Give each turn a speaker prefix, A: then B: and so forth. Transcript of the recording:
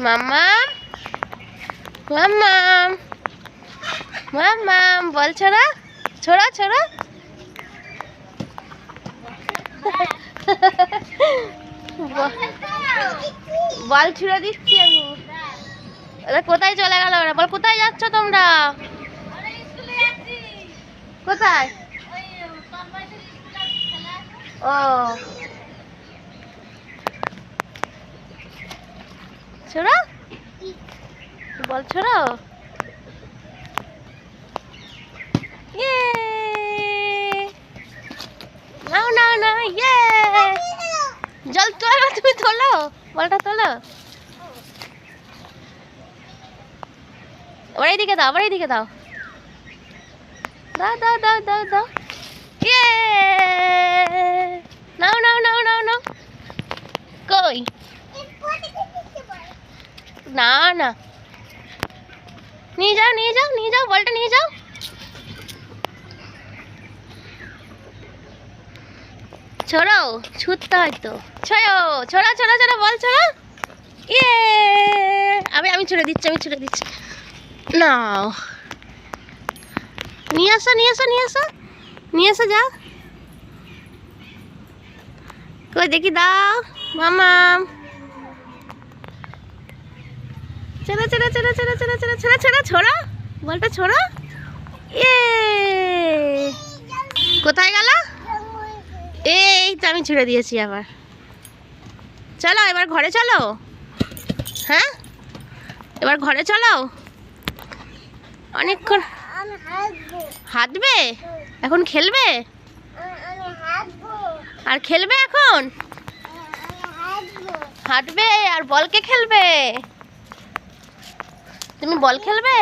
A: মাম্মাম মাম্মাম মাম্মাম বল ছোড়া ছোড়া ছোড়া। বল ছুড়ে দিচ্ছি আমি। ওরা কোথায় চলে গেল? ওরা বল কোথায় যাচ্ছ তোমরা? কোথায়? ও ছোড়া বল ছোড়া। নাও নাও নাও ইয়ে জল তোলো, তুমি তোলো বলটা তোলো। আবার এইদিকে দাও, আবার এইদিকে দাও, দাও দাও দাও দাও দাও ইয়ে নাও নাও নাও নাও নাও। কই না না নিয়ে যাও নিয়ে যাও নিয়ে যাও বলটা নিয়ে যাও। ছোড়ো ছুটতে হয়তো ছড়ো ছোড়া ছোড়া ছোড়া বল ছোড়া ইয়ে আমি ছুড়ে দিচ্ছি, আমি ছুড়ে দিচ্ছি। নাও নিয়ে আসো নিয়ে আসো নিয়ে আসো নিয়ে আসো যাও। কই দেখি দাও মামাম। ছোড়া ছোড়া ছোড়া ছোড়া ছোড়া ছোড়া ছোড়া ছোড়া ছোড়া বলটা ছোড়া ইয়ে কোথায় গেল? এই তো আমি ছুড়ে দিয়েছি আবার। চলো এবার ঘরে চলো। হ্যাঁ এবার ঘরে চলো। অনেকক্ষণ হাঁটবে এখন, খেলবে আর খেলবে এখন, হাঁটবে আর বলকে খেলবে। তুমি বল খেলবে?